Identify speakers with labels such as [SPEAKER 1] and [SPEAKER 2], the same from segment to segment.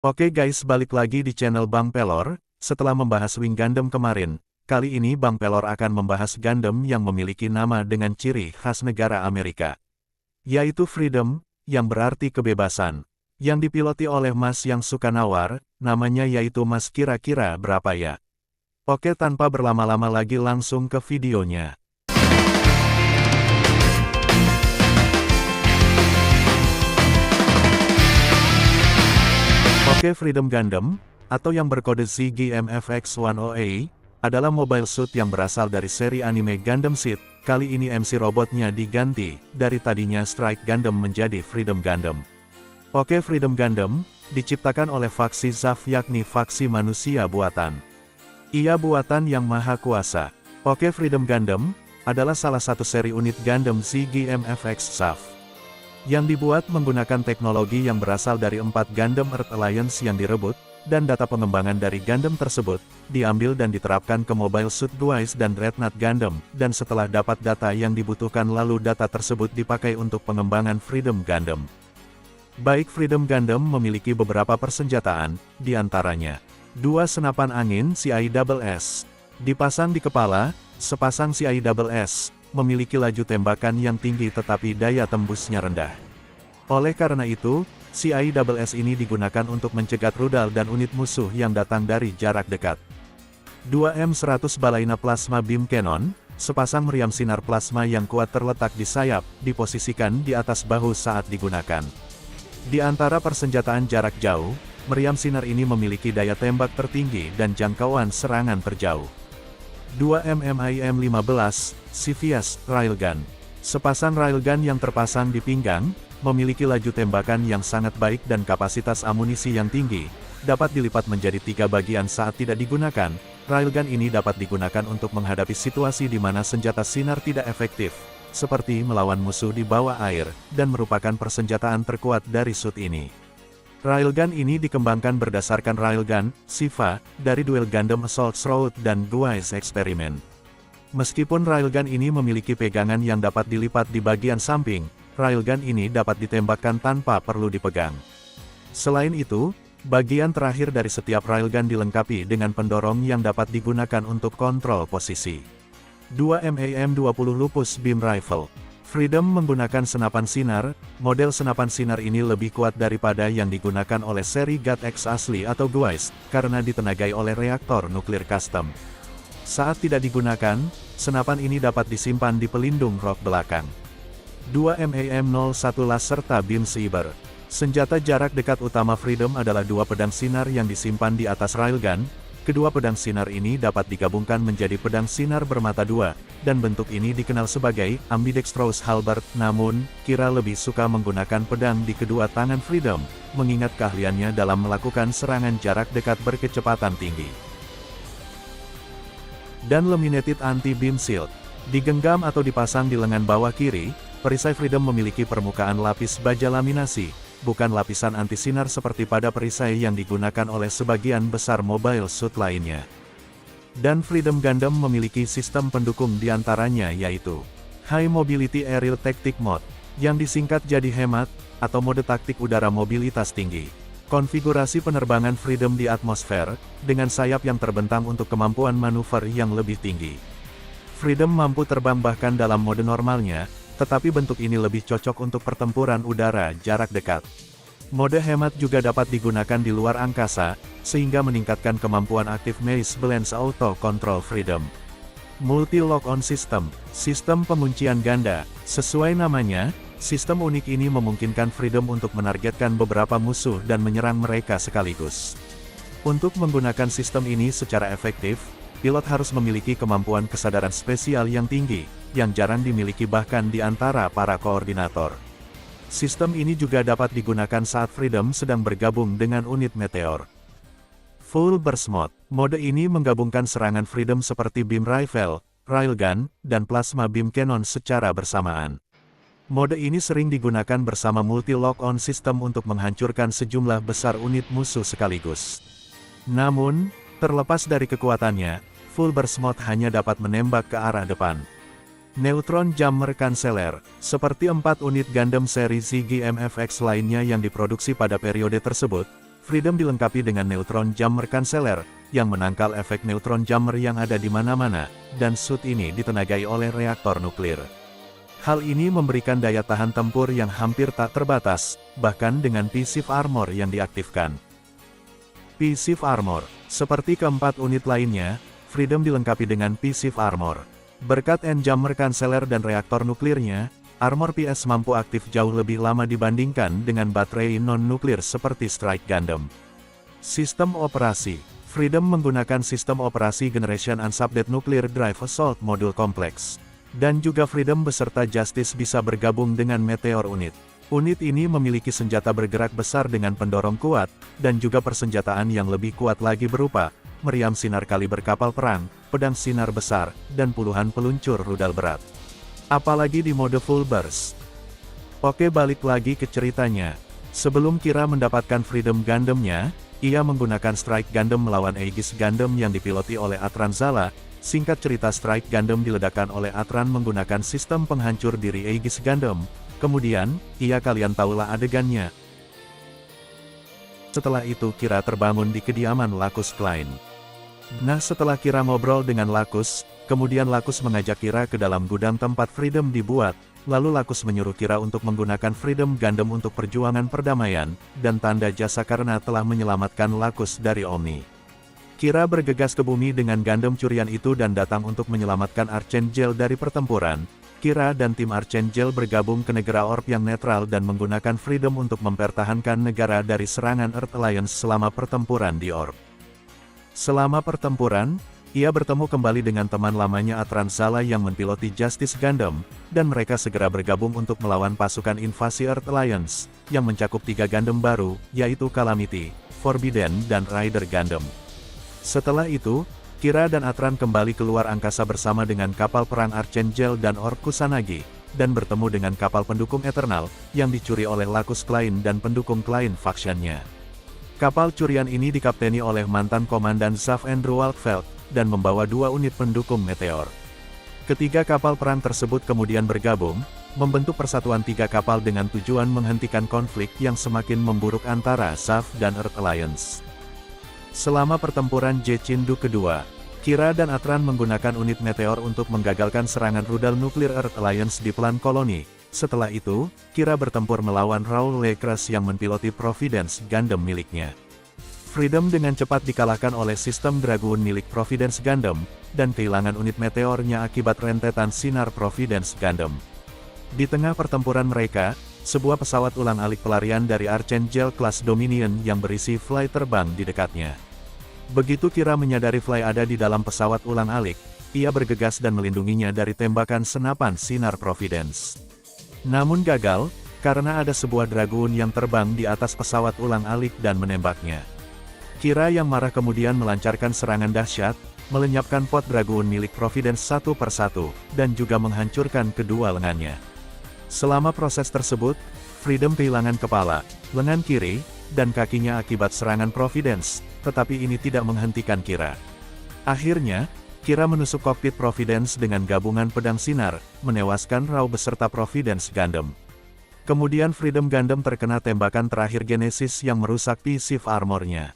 [SPEAKER 1] Oke guys, balik lagi di channel Bang Pelor. Setelah membahas Wing Gundam kemarin, kali ini Bang Pelor akan membahas Gundam yang memiliki nama dengan ciri khas negara Amerika, yaitu Freedom, yang berarti kebebasan, yang dipiloti oleh Mas yang suka nawar, namanya yaitu Mas. Kira-kira berapa ya? Oke, tanpa berlama-lama lagi langsung ke videonya. Oke, Freedom Gundam, atau yang berkode ZGMFX10A, adalah mobile suit yang berasal dari seri anime Gundam Seed. Kali ini MC robotnya diganti, dari tadinya Strike Gundam menjadi Freedom Gundam. Oke, Freedom Gundam, diciptakan oleh faksi Zaf, yakni faksi manusia buatan. Ia buatan yang maha kuasa. Oke, Freedom Gundam, adalah salah satu seri unit Gundam ZGMFX Zaf, yang dibuat menggunakan teknologi yang berasal dari 4 Gundam Earth Alliance yang direbut, dan data pengembangan dari Gundam tersebut, diambil dan diterapkan ke Mobile Suit Gwice dan Dreadnought Gundam, dan setelah dapat data yang dibutuhkan lalu data tersebut dipakai untuk pengembangan Freedom Gundam. Baik, Freedom Gundam memiliki beberapa persenjataan, diantaranya 2 senapan angin CISS, dipasang di kepala, sepasang CISS, memiliki laju tembakan yang tinggi tetapi daya tembusnya rendah. Oleh karena itu, CISS ini digunakan untuk mencegat rudal dan unit musuh yang datang dari jarak dekat. 2 M100 Balaina Plasma Beam Cannon, sepasang meriam sinar plasma yang kuat terletak di sayap, diposisikan di atas bahu saat digunakan. Di antara persenjataan jarak jauh, meriam sinar ini memiliki daya tembak tertinggi dan jangkauan serangan terjauh. 2 MMIM-15, CVS, Railgun. Sepasang railgun yang terpasang di pinggang, memiliki laju tembakan yang sangat baik dan kapasitas amunisi yang tinggi, dapat dilipat menjadi 3 bagian saat tidak digunakan. Railgun ini dapat digunakan untuk menghadapi situasi di mana senjata sinar tidak efektif, seperti melawan musuh di bawah air, dan merupakan persenjataan terkuat dari suit ini. Railgun ini dikembangkan berdasarkan Railgun, Shiva, dari Duel Gundam Assault Shroud dan Gwice Experiment. Meskipun Railgun ini memiliki pegangan yang dapat dilipat di bagian samping, Railgun ini dapat ditembakkan tanpa perlu dipegang. Selain itu, bagian terakhir dari setiap Railgun dilengkapi dengan pendorong yang dapat digunakan untuk kontrol posisi. 2 MAM-20 Lupus Beam Rifle. Freedom menggunakan senapan sinar. Model senapan sinar ini lebih kuat daripada yang digunakan oleh seri GAT-X asli atau Gwice, karena ditenagai oleh reaktor nuklir custom. Saat tidak digunakan, senapan ini dapat disimpan di pelindung rok belakang. 2 MAM-01 LAS serta Beam Saber. Senjata jarak dekat utama Freedom adalah 2 pedang sinar yang disimpan di atas railgun. Kedua pedang sinar ini dapat digabungkan menjadi pedang sinar bermata 2, dan bentuk ini dikenal sebagai ambidextrous halberd. Namun, Kira lebih suka menggunakan pedang di kedua tangan Freedom, mengingat keahliannya dalam melakukan serangan jarak dekat berkecepatan tinggi. Dan Laminated Anti-Beam Shield. Digenggam atau dipasang di lengan bawah kiri, perisai Freedom memiliki permukaan lapis baja laminasi, bukan lapisan anti-sinar seperti pada perisai yang digunakan oleh sebagian besar mobile suit lainnya. Dan Freedom Gundam memiliki sistem pendukung diantaranya yaitu High Mobility Aerial Tactic Mode, yang disingkat jadi HEMAT, atau mode taktik udara mobilitas tinggi. Konfigurasi penerbangan Freedom di atmosfer, dengan sayap yang terbentang untuk kemampuan manuver yang lebih tinggi. Freedom mampu terbang bahkan dalam mode normalnya, tetapi bentuk ini lebih cocok untuk pertempuran udara jarak dekat. Mode hemat juga dapat digunakan di luar angkasa, sehingga meningkatkan kemampuan aktif Maze Balance Auto Control Freedom. Multi-Lock-On System, sistem penguncian ganda. Sesuai namanya, sistem unik ini memungkinkan Freedom untuk menargetkan beberapa musuh dan menyerang mereka sekaligus. Untuk menggunakan sistem ini secara efektif, pilot harus memiliki kemampuan kesadaran spesial yang tinggi, yang jarang dimiliki bahkan di antara para koordinator. Sistem ini juga dapat digunakan saat Freedom sedang bergabung dengan unit Meteor. Full Burst Mode. Mode ini menggabungkan serangan Freedom seperti Beam Rifle, Railgun, dan Plasma Beam Cannon secara bersamaan. Mode ini sering digunakan bersama Multi-Lock-On System untuk menghancurkan sejumlah besar unit musuh sekaligus. Namun, terlepas dari kekuatannya, Full Burst Mode hanya dapat menembak ke arah depan. Neutron Jammer Canceller, seperti 4 unit Gundam seri ZGMFX lainnya yang diproduksi pada periode tersebut, Freedom dilengkapi dengan Neutron Jammer Canceller, yang menangkal efek neutron jammer yang ada di mana-mana, dan suit ini ditenagai oleh reaktor nuklir. Hal ini memberikan daya tahan tempur yang hampir tak terbatas, bahkan dengan Passive Armor yang diaktifkan. Passive Armor, seperti keempat unit lainnya, Freedom dilengkapi dengan Passive Armor. Berkat Jammer Canceller dan reaktor nuklirnya, armor PS mampu aktif jauh lebih lama dibandingkan dengan baterai non-nuklir seperti Strike Gundam. Sistem operasi, Freedom menggunakan sistem operasi Generation Unsubdued Nuclear Drive Assault Module Complex. Dan juga Freedom beserta Justice bisa bergabung dengan Meteor Unit. Unit ini memiliki senjata bergerak besar dengan pendorong kuat, dan juga persenjataan yang lebih kuat lagi berupa meriam sinar kaliber kapal perang, pedang sinar besar, dan puluhan peluncur rudal berat. Apalagi di mode full burst. Oke, balik lagi ke ceritanya. Sebelum Kira mendapatkan Freedom Gundam-nya, ia menggunakan Strike Gundam melawan Aegis Gundam yang dipiloti oleh Atran Zala. Singkat cerita, Strike Gundam diledakkan oleh Atran menggunakan sistem penghancur diri Aegis Gundam. Kemudian, kalian tahulah adegannya. Setelah itu Kira terbangun di kediaman Lacus Clyne. Nah, setelah Kira ngobrol dengan Lacus, kemudian Lacus mengajak Kira ke dalam gudang tempat Freedom dibuat, lalu Lacus menyuruh Kira untuk menggunakan Freedom Gundam untuk perjuangan perdamaian, dan tanda jasa karena telah menyelamatkan Lacus dari Omni. Kira bergegas ke bumi dengan Gundam curian itu dan datang untuk menyelamatkan Archangel dari pertempuran. Kira dan tim Archangel bergabung ke negara Orb yang netral dan menggunakan Freedom untuk mempertahankan negara dari serangan Earth Alliance selama pertempuran di Orb. Selama pertempuran, ia bertemu kembali dengan teman lamanya Atran Zala yang menpiloti Justice Gundam, dan mereka segera bergabung untuk melawan pasukan invasi Earth Alliance, yang mencakup 3 Gundam baru, yaitu Calamity, Forbidden dan Rider Gundam. Setelah itu, Kira dan Atran kembali keluar angkasa bersama dengan kapal perang Archangel dan Orb Kusanagi, dan bertemu dengan kapal pendukung Eternal, yang dicuri oleh Lacus Clyne dan pendukung Clyne faction-nya. Kapal curian ini dikapteni oleh mantan komandan Zaf Andrew Waldfeld, dan membawa 2 unit pendukung Meteor. Ketiga kapal perang tersebut kemudian bergabung, membentuk persatuan 3 kapal dengan tujuan menghentikan konflik yang semakin memburuk antara Zaf dan Earth Alliance. Selama pertempuran Jecindu kedua, Kira dan Atran menggunakan unit Meteor untuk menggagalkan serangan rudal nuklir Earth Alliance di Plan Koloni. Setelah itu, Kira bertempur melawan Raul Lekras yang menpiloti Providence Gundam miliknya. Freedom dengan cepat dikalahkan oleh sistem Dragoon milik Providence Gundam, dan kehilangan unit Meteornya akibat rentetan sinar Providence Gundam. Di tengah pertempuran mereka, sebuah pesawat ulang-alik pelarian dari Archangel kelas Dominion yang berisi Fly terbang di dekatnya. Begitu Kira menyadari Fly ada di dalam pesawat ulang-alik, ia bergegas dan melindunginya dari tembakan senapan sinar Providence. Namun gagal, karena ada sebuah Dragoon yang terbang di atas pesawat ulang-alik dan menembaknya. Kira yang marah kemudian melancarkan serangan dahsyat, melenyapkan pot Dragoon milik Providence satu persatu, dan juga menghancurkan kedua lengannya. Selama proses tersebut, Freedom kehilangan kepala, lengan kiri, dan kakinya akibat serangan Providence, tetapi ini tidak menghentikan Kira. Akhirnya, Kira menusuk kokpit Providence dengan gabungan pedang sinar, menewaskan Raw beserta Providence Gundam. Kemudian Freedom Gundam terkena tembakan terakhir Genesis yang merusak Passive Armor-nya.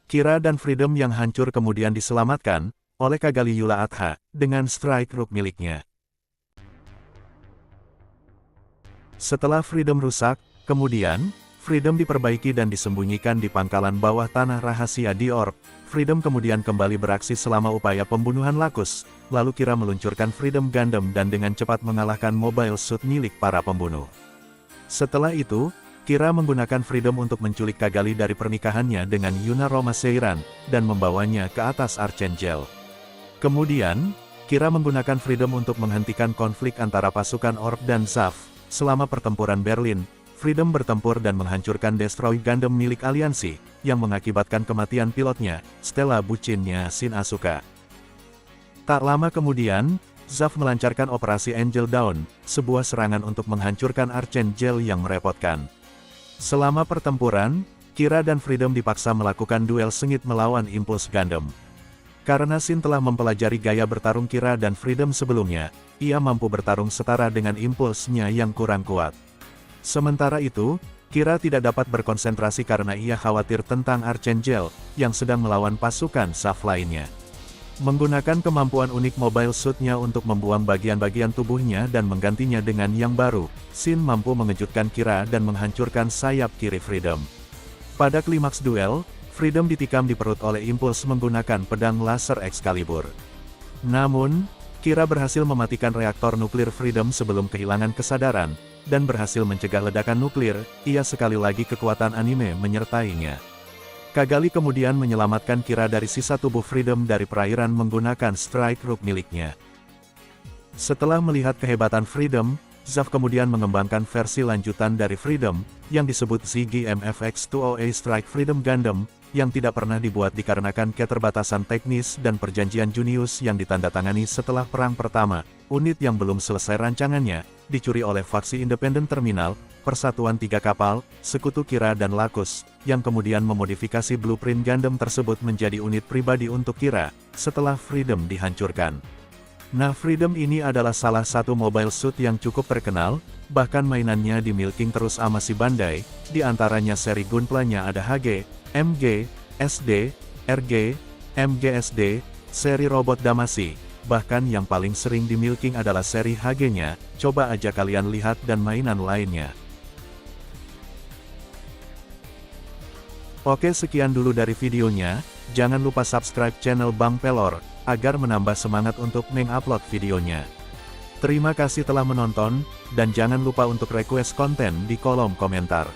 [SPEAKER 1] Kira dan Freedom yang hancur kemudian diselamatkan oleh Cagali Yula Atha dengan Strike Rook miliknya. Setelah Freedom rusak, kemudian, Freedom diperbaiki dan disembunyikan di pangkalan bawah tanah rahasia di Orb. Freedom kemudian kembali beraksi selama upaya pembunuhan Lacus, lalu Kira meluncurkan Freedom Gundam dan dengan cepat mengalahkan mobile suit milik para pembunuh. Setelah itu, Kira menggunakan Freedom untuk menculik Cagali dari pernikahannya dengan Yuna Roma Seiran, dan membawanya ke atas Archangel. Kemudian, Kira menggunakan Freedom untuk menghentikan konflik antara pasukan Orb dan Zaf. Selama pertempuran Berlin, Freedom bertempur dan menghancurkan Destroy Gundam milik aliansi, yang mengakibatkan kematian pilotnya, Stella bucinnya Shin Asuka. Tak lama kemudian, Zaf melancarkan operasi Angel Dawn, sebuah serangan untuk menghancurkan Archangel yang merepotkan. Selama pertempuran, Kira dan Freedom dipaksa melakukan duel sengit melawan Impulse Gundam. Karena Shin telah mempelajari gaya bertarung Kira dan Freedom sebelumnya, ia mampu bertarung setara dengan Impulse-nya yang kurang kuat. Sementara itu, Kira tidak dapat berkonsentrasi karena ia khawatir tentang Archangel, yang sedang melawan pasukan SAF lainnya. Menggunakan kemampuan unik mobile suit-nya untuk membuang bagian-bagian tubuhnya dan menggantinya dengan yang baru, Shin mampu mengejutkan Kira dan menghancurkan sayap kiri Freedom. Pada klimaks duel, Freedom ditikam di perut oleh Impulse menggunakan pedang laser Excalibur. Namun, Kira berhasil mematikan reaktor nuklir Freedom sebelum kehilangan kesadaran, dan berhasil mencegah ledakan nuklir. Ia sekali lagi kekuatan anime menyertainya. Kagali kemudian menyelamatkan Kira dari sisa tubuh Freedom dari perairan menggunakan strike rope miliknya. Setelah melihat kehebatan Freedom, Zaf kemudian mengembangkan versi lanjutan dari Freedom, yang disebut ZGM-FX2OA Strike Freedom Gundam, yang tidak pernah dibuat dikarenakan keterbatasan teknis dan perjanjian Junius yang ditandatangani setelah Perang Pertama. Unit yang belum selesai rancangannya, dicuri oleh faksi independen Terminal, Persatuan Tiga Kapal, Sekutu Kira dan Lakus, yang kemudian memodifikasi blueprint Gundam tersebut menjadi unit pribadi untuk Kira, setelah Freedom dihancurkan. Nah, Freedom ini adalah salah satu mobile suit yang cukup terkenal, bahkan mainannya di milking terus sama si Bandai, di antaranya seri Gunpla-nya ada HG, MG, SD, RG, MGSD, seri robot Damacy. Bahkan yang paling sering di milking adalah seri HG-nya, coba aja kalian lihat dan mainan lainnya. Oke, sekian dulu dari videonya, jangan lupa subscribe channel Bang Pelor, agar menambah semangat untuk mengupload videonya. Terima kasih telah menonton, dan jangan lupa untuk request konten di kolom komentar.